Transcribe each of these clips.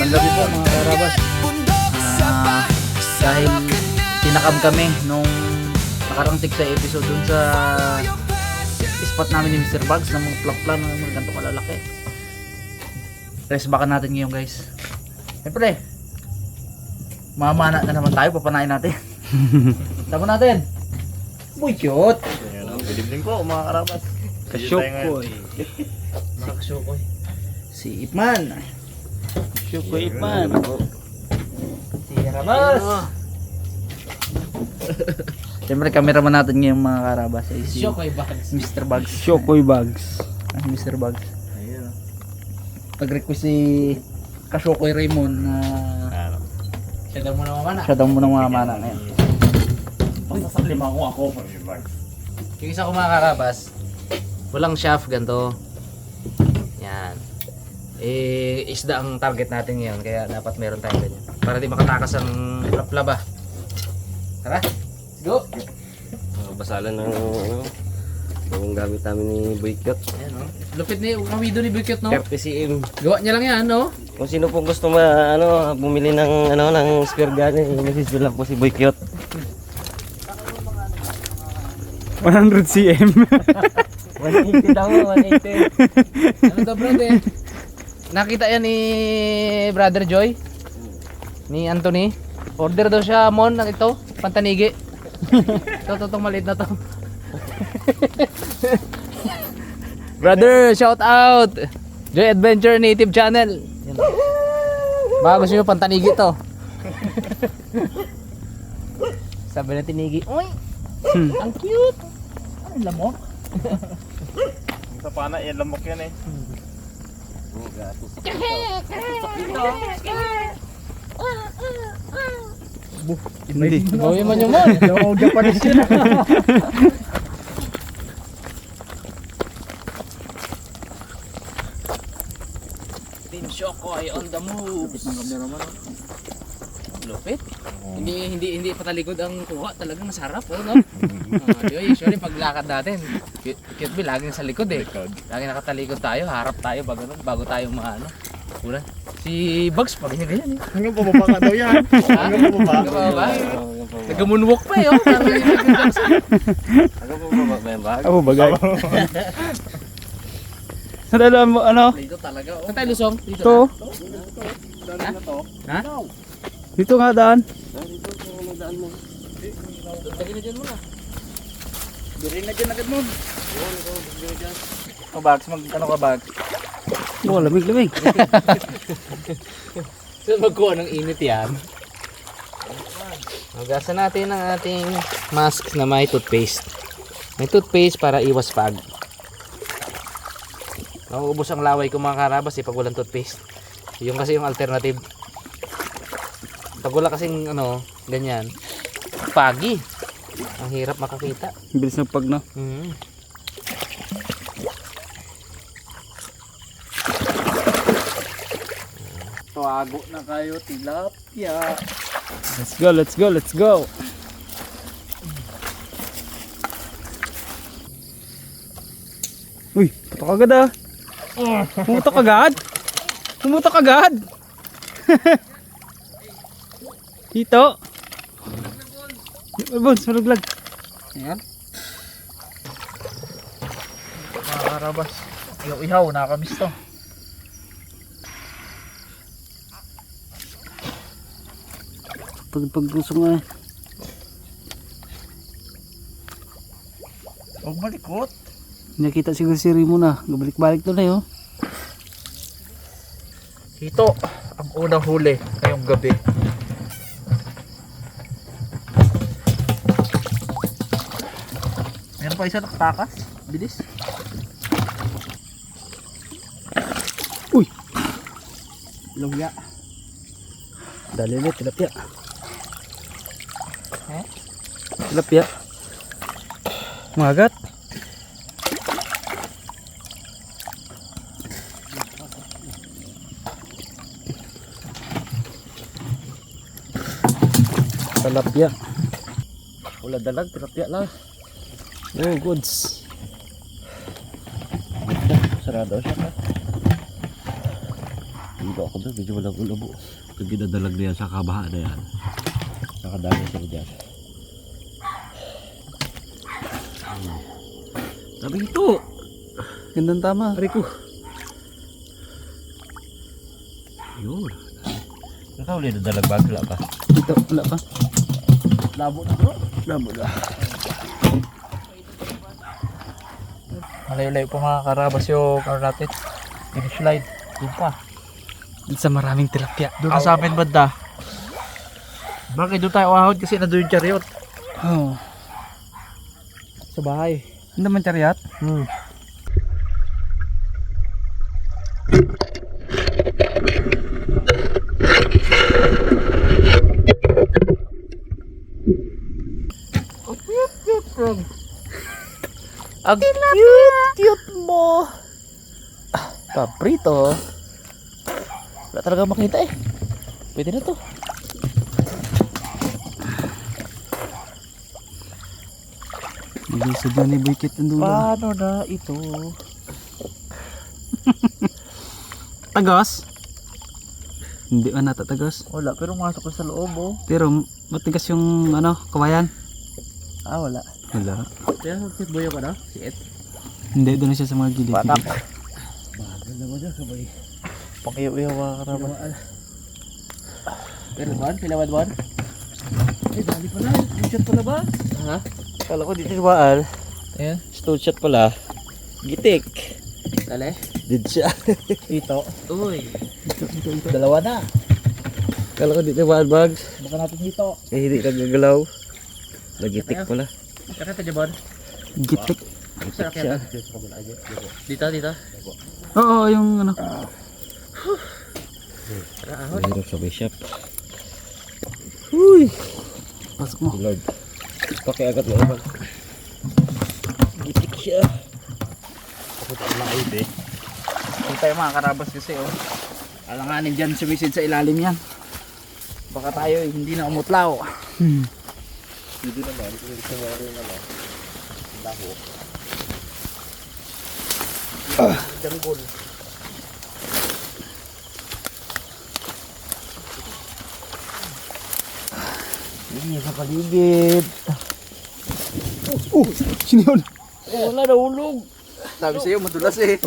Magandang gabi po mga karabas. Dahil tinakam kami nung nakarang sa episode dun sa spot namin ni Mr. Bugs na mga plak-plan na mga ganito kalalaki. Rest baka natin ngayon guys. Siyempre, mamana na naman tayo, papanain natin. Tama natin. Uy, cute. Good evening po mga karabas. Kasyokoy. Mga kasyokoy. Si Ipman. Kasyokoy man. Si Karabas. Siyempre cameraman natin ngayong mga karabas ay si Mr. Bugs. Shokoy Bugs. Mr. Bugs. Ayun. Nag-request si Kasyokoy Raymond na Siya daw muna mamana. siya daw munang mamana ngayon. Pasasalima ko ako for your bags. Yung isa ko mga karabas, walang shaft ganito. Yan. Isda ang target natin ngayon, kaya dapat meron tayong ganyan. Para di makatakas ang laplaba. Tara, let's go! Basalan ng yung gamit namin ni Boykyot. Ayan o. Lupit ni Mawido ni Bukit, no? 30 cm. Gawa niya lang yan, no? Kung sino pong gusto bumili ng ng spear gun, i-message lang po si Boykyot. 100 cm. 180 daw, 180. Ano to, brother? Nakita yan ni Brother Joy? Ni Anthony? Order daw siya, Mon, ng ito, pantanigi. Itong maliit na to. Brother, shout out! Joy Adventure Native Channel. Yan. Baka gusto nyo pantanigi to. Sabi na tinigi, uy! Ang cute! Ano lamok? Sa pana, yan lamok yan eh. Hindi. Gawin mo nyo, Mon! Yung Japanese yun. Team Shokoy on the move. Lupit. Hindi patalikod ang kuha, talagang masarap, oh, no? Usually paglakad natin, cute be laging sa likod eh. Laging nakatalikod tayo, harap tayo bago tayo maano. Una. Si Bugs pa ganyan eh. Hanggang pababa ka daw yan. Hanggang pababa. Nag-moonwalk pa eh, oh. Hanggang pababa ba yung bag? Ako bagay. Nadala mo ano? Dito talaga, oh. Saan tayo lusong? Dito. Ito. Ha? Dito nga daan. Lagi na dyan muna. Durin na dyan agad mo. O Bugs, ano ka Bugs? Oh, lamig-lamig. So magkuha ng init yan. Magasan natin ang ating mask na may toothpaste. May toothpaste para iwas pag. Nauubos ang laway ko mga karabas pag walang toothpaste. Yung kasi yung alternative. Pag wala kasing ganyan, pagi. Ang hirap makakita. Bilis ng pag na. Tawago na kayo, tilapia. Let's go, let's go, let's go. Uy, putok agad ah. Pumutok agad. Pumutok agad. Dito. Bones, maluglag. Ayan. Mga karabas. Ihaw, nakakamiss to. Pagpagpusong nga. Huwag malikot. Nakita siguro si Rimo na. Gabalik-balik to na yun. Ito ang unang huli ngayong gabi. Meron pa isa nakatakas. Bilis. Uy! Luya. Dali ulit, tilapia. Eh? Tilapia. Magat. Tilapia. Wala dalag, tilapia lang. Oh, goods. Sarado siya. Dito ako doon, medyo malabo-labo. Pag ginadalag na yan sa kabaha na yan. Nakadami siya dyan. Sabi ito! Gandang tama. Rico! Yun. Nakahuli na dalagbag, wala pa. Dito, wala pa. Labo na bro. Labo na. Malayo-layo pa mga karabas yung ano natin. Finish line. Doon pa. Doon sa maraming tilapia. Doon na sa amin banda. Bakit doon tayo ahod kasi nandun yung chariot. Oh. Sa bahay. Hindi naman chariot. Ang cute mo. Paprito. Wala talaga makita eh. Pwede na to. Nilisod na ni Boykit ang dulo. Paano na ito? Tagos? Hindi ka natatagos. Wala, pero masok ko sa loob oh. Pero matigas yung ano, kawayan. Ah, wala. Wala. Kaya cute boyo ka na? Si Ed. Hindi, doon na siya sa mga gilid. Batak. Bagal naman dyan, sabay. Pakiyaw-iyaw mga karabas. Pero buwan? Pilawad buwan? Eh, dali pala. Stone shot pala ba? Ha? Kala ko dito sibaan. Ayan. Stone shot pala. Gitik. Dali. Did siya. Ito. Uy. Dalawa na. Kala ko dito sibaan bags. Baka natin dito. Eh, hindi nagagalaw. Nagitik pala. Kaya tayo Jabon. Gitik. Sarap Siya. yan. Dito, dito. Oo, yung ano. Mahirap sa may shop. Uy! Pasok mo. Lord. Pakiagat mo naman. Gitik siya. Dito tayo mga karabas kasi oh. Alanganin dyan sumisid sa ilalim yan. Baka tayo hindi na umutlaw. Dito naman, kung gusto mo rin naman. Laho. Janggol. Hindi sa paligid. Sino yun? Wala na ulog. Sabi sa'yo madulas eh.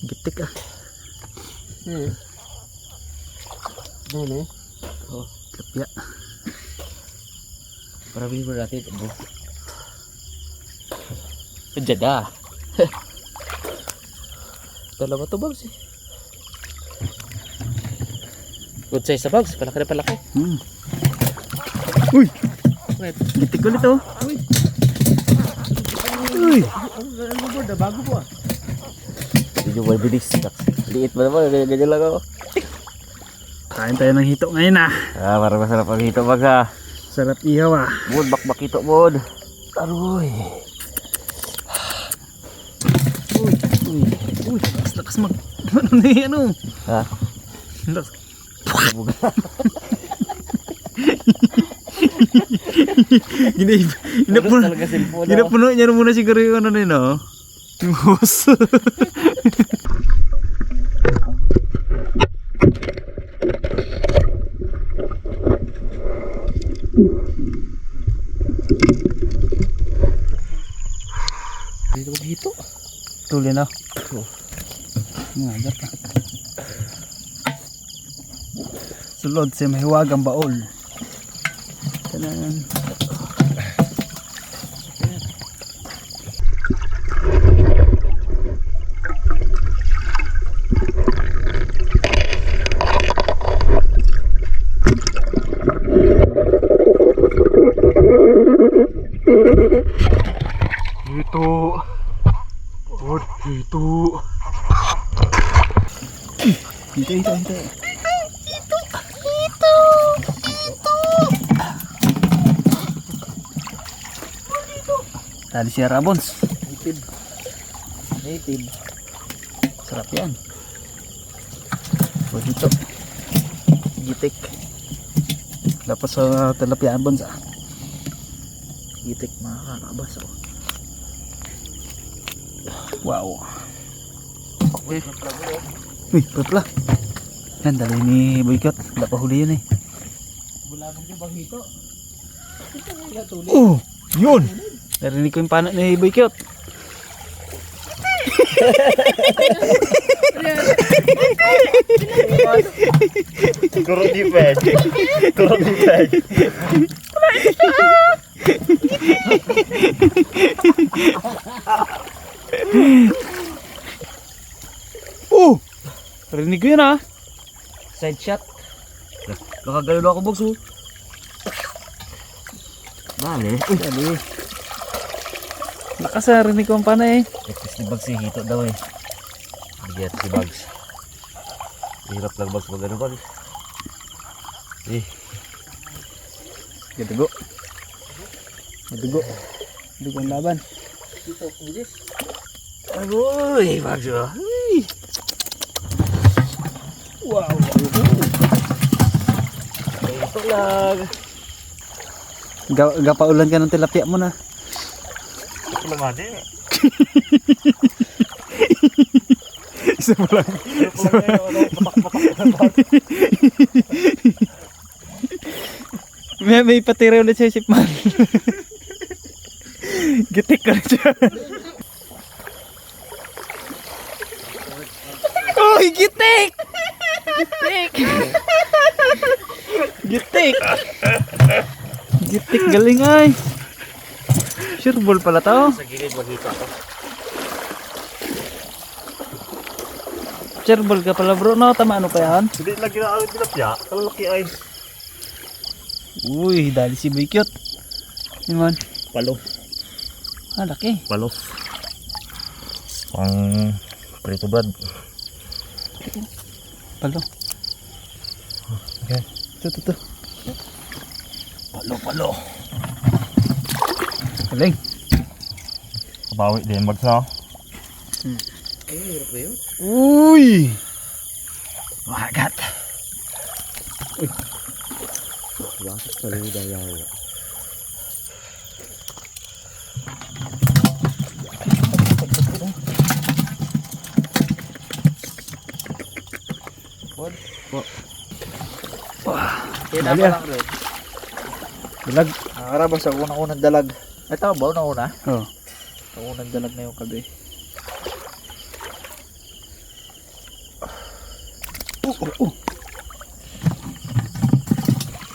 Gitik ah. Doon eh. Tilapia. Parabi mo natin ito. Jada. Dalawa to bags eh. Good size sa bags. Palaki na palaki. Uy! Gitik ulit oh. Uy! Ano mo ba? Bago po ah. Medyo mabilis. Liit mo naman. Ganyan lang ako. Kain tayo ng hito ngayon ah. Ah, parang masarap ang hito bags ha. Sarap ihaw ah. Bud, bakbak hito bud. Aroy. Uy, lakas mag... Ano na yan oh? Ha? Lakas. Ginapuno, Talaga cellphone. ginapuno niya muna siguro yung ano na yun oh. Yung hose. Dito mag hito. Tuloy na. Ngagat na. Sulod sa mahiwagang baol. Tanan. Dito. Oh, dito. Hintay. Tadi si Rabons. Native. Sarap yan. Oh, dito. Gitik. Dapat sa tilapia bonsa. Itik mga kakabas. Oh. Wow. Uy, pala. Yan, dali ni Boycott. Wala pa huli yun eh. Bulabog yung bahito. Oh, yun. Narinig ko yung panak ni Boycott. Kurang diped. Kurang diped. Oh, narinig ko yun ah. Side shot. Nakagalo na ako box oh. Bale. Dali. Lakas ah, narinig ko ang panay eh. Ito si Bags si hito daw eh. Bigyan si Bags. Hirap lang Bags mag ano Bags. Eh. Dugo. Dugo. Dugo ang laban. Agoy Bags oh. Wow. Ito lang. Gapaulan ka ng tilapia mo na. Ito lang ate. Isa pa lang. May patira ulit siya Shipman. Gitik ka na siya. Uy, gitik! Gitik! Gitik! Gitik, galing ay. Sure ball pala to. Sa gilid maghito ako. Sure ball ka pala bro. No, tama ano pa yan? Hindi lagi na ang tilapia. Kalaki ay. Uy, dali si Boy Cute. Iman. Palo. Ah, laki. Palo. Pang prito brad. Palo. Okay. Ito. Palo. Galing. Kabawi din Bags na. Uy! Magat. Bakit pala yung dayaw? Tinapa Dali, lang rin. Dalag. Nakakarabas sa unang-unang dalag. Ay tama ba? Unang-una? Oh. Ang unang dalag na yung kabi.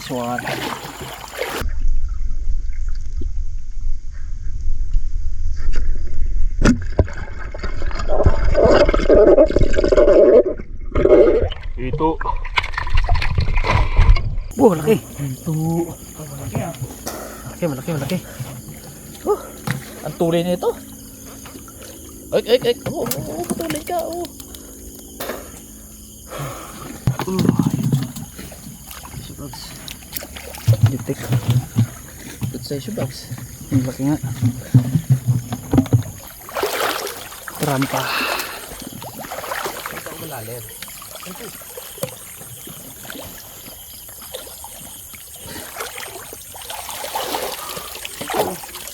Swan. Ito. Oh, laki. Malaki. Ang tuloy nito. Ay. Patuloy ka. Oh. Gitik. Good size yung box. Ang laki nga. Trampa. Ito ang malalim.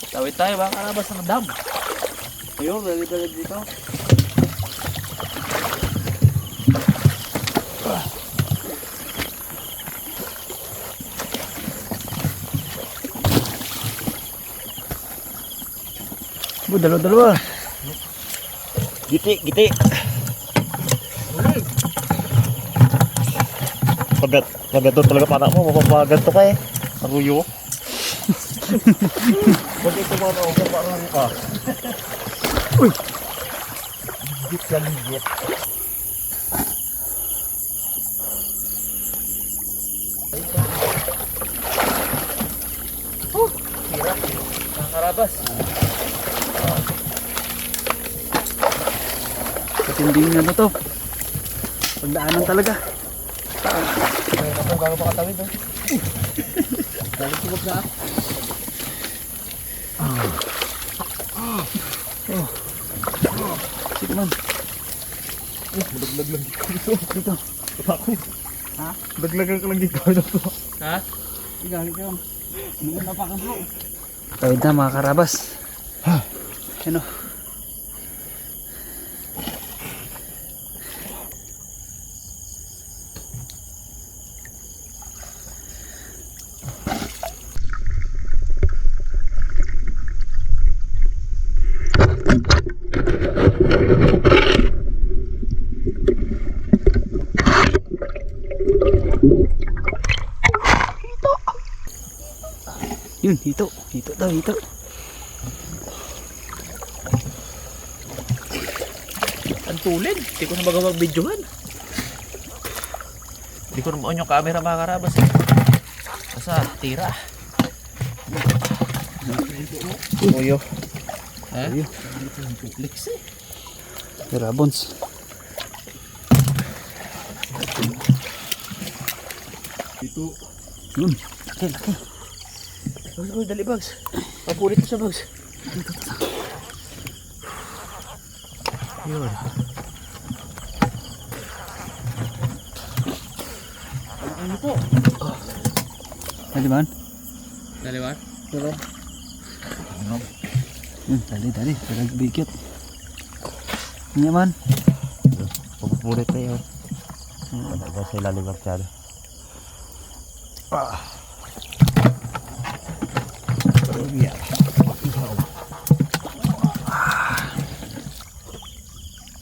Tawid tayo baka karabas ng dam. Ayun, balik dito. Bu, dalawa. Giti. Pag ito talaga panak mo, mapapaganto ka eh. Naruyo. Pag ito mga na-over, parang ka. Uy! Git yan, git. Hirap. Nakakarabas. Katinding ano to. Pagdaanan talaga. Ayun ako, gago pa katawid. Oh. Galing sigod na. Sigman. Daglag lang dito. Dito. Ako. Ha? Daglagan ka lang dito. Ha? Pwede na mga karabas. Ano? Yun, hito. Hito daw, hito. Ang tulid. Hindi ko na magawag videohan. Hindi ko na maon yung camera mga karabas eh. Basta tira. Uyo. Ha? Uyo. Liksi. Rabons. Ito. Yun. Laki, laki. Uy, dali bags. Papulit mo siya bags. Yun. Ano po? Dali man? Daliwan? Diba? Yun, dali, dali. Dali, bigit. Hindi man. Papupulit na yun. Talaga sa ilalim ng tiyan.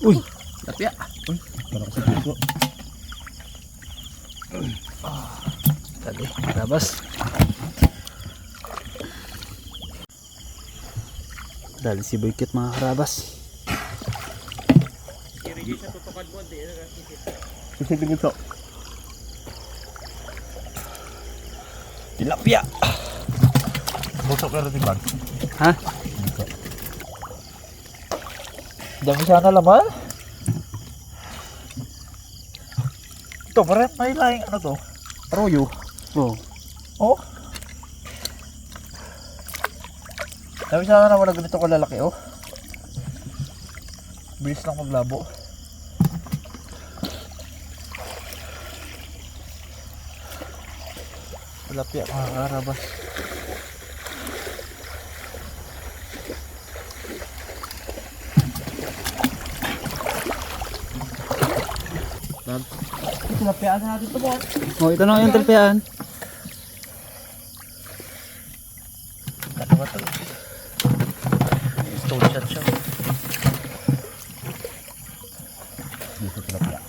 Uy! Lapya. Parang sa puso. Dali, karabas. Dali si Boykit mga karabas. Sisig ito. Tilapia. Busok ka rin bag. Ha? Dami sana laman. Ito, parang may laing ano to? Arroyo. Oh. Oh. Dami sana naman na ganito kalalaki oh. Bilis lang maglabo. Tilapia mga karabas. Tilapia na natin ito po. Oh, ito na yung talpiaan. Dalawa to. Stone shot siya. Dito tilapia.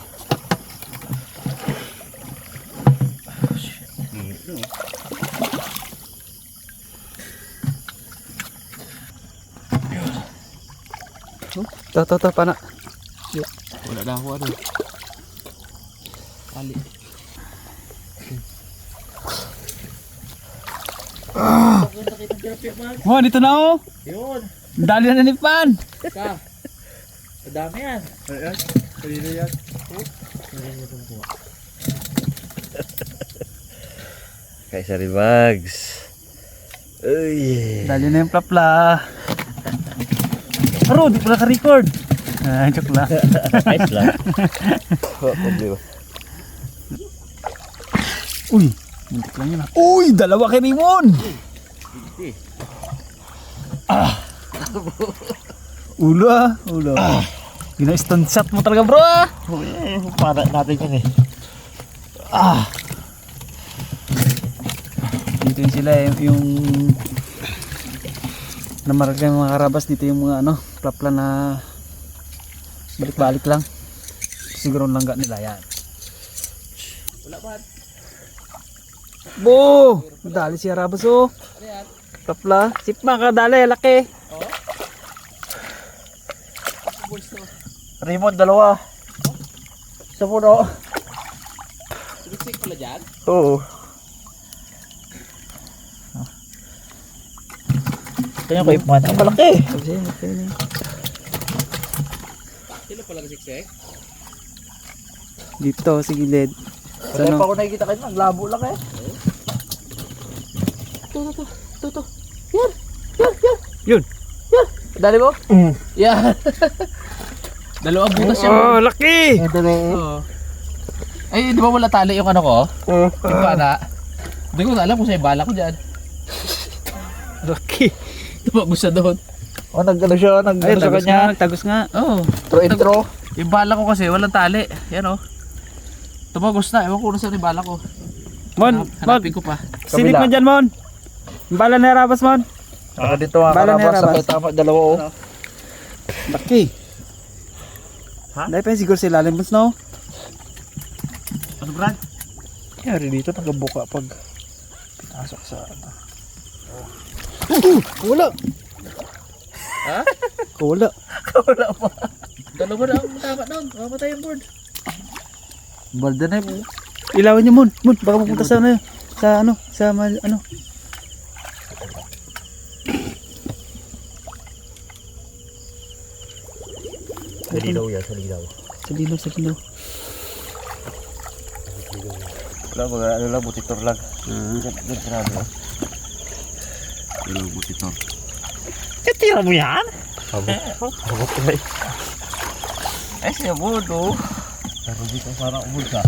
To, pana. Wala na ako ano. Kali. Oh, dito na oh. Yun. Dali na nanipan. Ka. Madami yan. Ayan. Kanina yan. Kaysa rin bags. Uy. Dali na yung plapla. Aro, di pala ka-record. Ah, joke lang. Ayos lang. Problema. Uy, muntik lang yun ah. Uy, dalawa kay Raymond. Ulo ah, ulo. Gina-stun shot mo talaga bro ah. Para natin yan eh. Dito yun sila yung namaragay mga karabas dito yung mga ano, plapla na balik-balik lang. Siguro langga nila yan. Wala ba? Bo! Dali si Arabas oh. Ano yan? Plapla. Sip mga kadali, laki. Oo. Raymond, dalawa. Sa puno. Sigsig pala dyan? Oo. Kaya ko ipuan. Ang malaki. Sila pala sigsig? Dito sa gilid. Kaya pa ako nakikita kayo, naglabo lang eh. Ito. Yun. Dali mo? Yeah. Dalawang butas yan. Oh, laki. Ito na Oo. Ay, di ba wala tali yung ano ko? Yung pana. Hindi ko na alam kung sa'yo bala ko dyan. Laki. Tumagos siya doon. Oh, nag-ano siya, Ay, nag-ano sa tagos kanya. nga, nagtagos nga. Oo. Intro. Yung bala ko kasi walang tali. Yan o. Tumagos na. Ewan ko na saan yung bala ko. Mon, Mon, Hanapin ko pa. silip mo dyan, Mon. Bala na rabas, Mon. Saka dito nga Bala na karabas, rabas. sabay tama, dalawa oh. Laki. Dahil pa siguro sila limbons, no? Ano Brad? Yari dito, nagabuka pag pinasok sa ano. Wala. Ha? Wala. Wala pa. Dalawa na ang tama doon. Mamatay yung board. Balda na yun. Ilawan niyo, Mon. Mon, baka mapunta sa ano, ano. Sa lilaw yan, sa lilaw. Sa lino. Wala, mga ano lang, butitor lang. Good grabe. Lilaw, butitor. Tira mo yan? Habok na eh. Ay, siya mo, no? Pero di ka parang umod ka.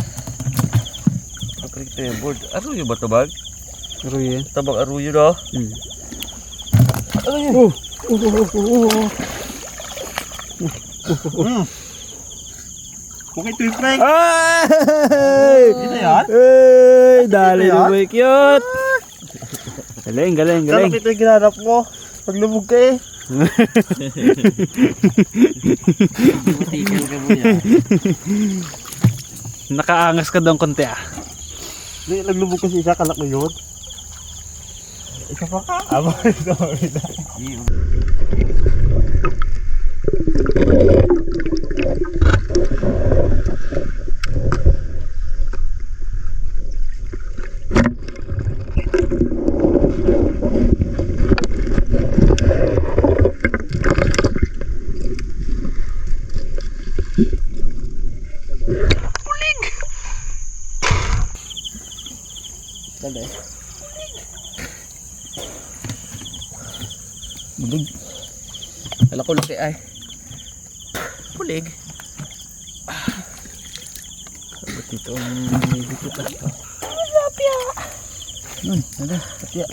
Kapag ito yung board. Aruyo ba ito, bag? Pero yan. Tabang aruyo na. Okay, ito yung prank. Ay! Ito yan? Ay! Dali Ito na yan? boy, cute! Galing. Kala ito yung ginanap mo. Pag lumog ka eh. Butikan ka mo yan. Nakaangas ka doon konti ah. Hindi, naglubog kasi isa, kalak mo yun. Isa pa ka? Aba, sorry na. Bulig. Kala ko laki ay. Pulig. Ba't ito ang nilipit ah? Nun, nada, patya.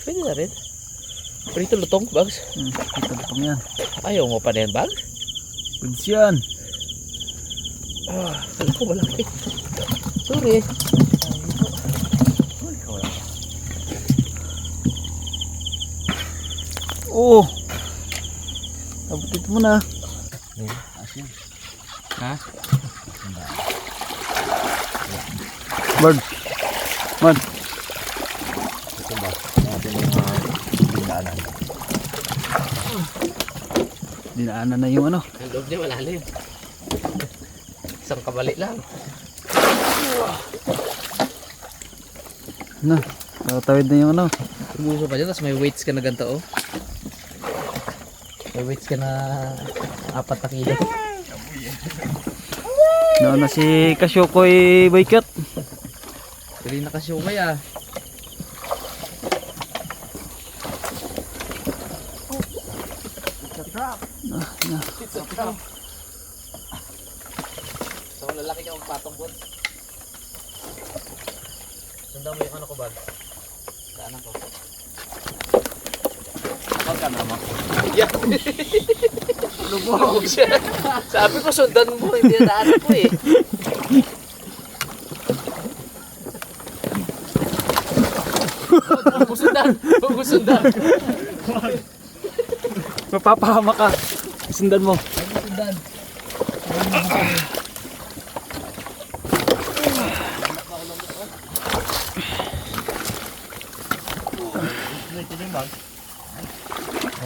Pwede na rin. Prito lutong, Bags. Ito pang yan. Ayaw mo pa na yan, Bag? Goods yan. Kala ko malaki. Sorry. Oo. Abot ito mo na. Ha? Bird. Man. Ito ba? Natin yung dinaanan. Dinaanan na yung ano. Ang loob niya malalim. Isang kabali lang. Ano? Tatawid na yung ano. Gusto pa dyan, tapos may weights ka na ganito, oh. May weights ka na 4 na kilo. Noon na si Kasyokoy Boycott. Hindi nakasyumay ah. It's a trap. So lalaki ka magpatong bot. Sundan mo yung ano ko, Bag. Daanan ko. Kapag ka naman. Yeah. Lumog siya. Sabi ko sundan mo, hindi na daanan ko eh. Huwag mo sundan. Huwag mo sundan. Mapapahama ka. Sundan mo. Huwag mo sundan.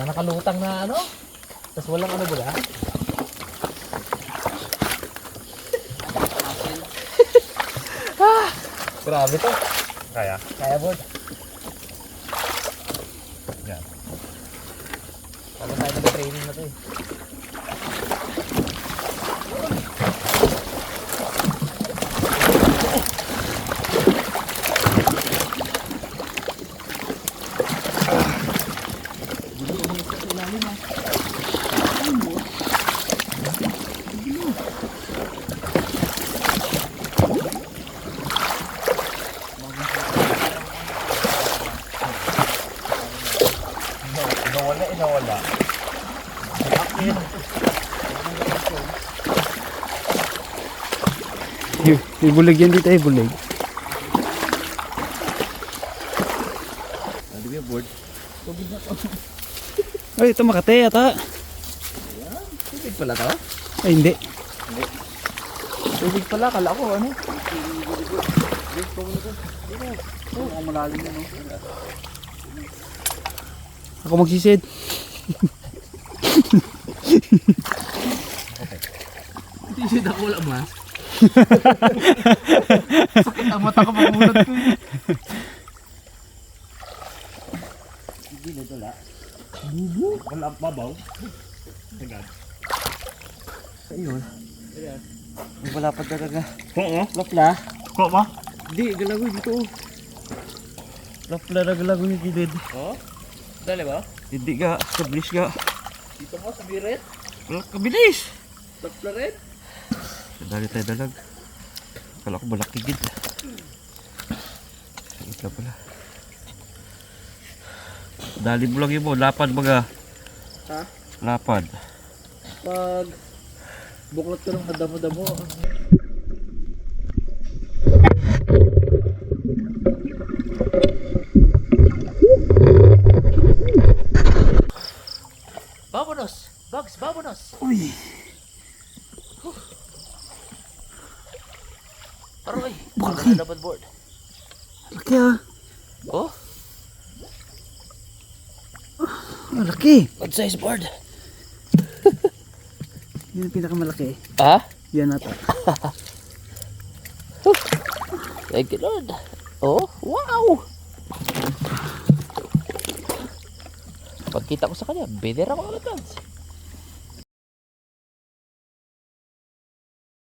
Nakalutang na ano? Tapos walang ano ba? Grabe to. Kaya? Kaya board. Yan. Bago tayo nag-training na to eh. Nawala eh, nawala. Ibulig yan dito, ibulig. Ano yung board? Ay, ito Makati ata. Tubig pala to? Ay, hindi. Tubig pala, kala ko ano? Ako magsisid. Hindi siya ako wala mas. Sakit ang mata ko magulat ko eh. Wala babaw. Agad. Ayun. Wala pa talaga. Oo. Lapla. Ko ba? Di, galagoy dito. Lapla na galagoy yung gilid. Oh? Dali ba? Hindi ka, kabilis ka. Dito mo sa biret? Wala, kabilis! Tapla rin? Dali tayo dalag. Kala ko malaki gid. Ito pala. Dali mo lang yun mo, lapad baga. Ha? Lapad. Pag buklot ko ng madamo-damo. Vamonos! Bugs, vamonos! Uy, Aroy! Malaki. Dapat board. laki ah. Oh? Malaki. Good size board. Yan ang pinakamalaki. Ha? Yan ata. Thank you Lord. Oh, wow! Pagkita ko sa kanya, bedera mga lads.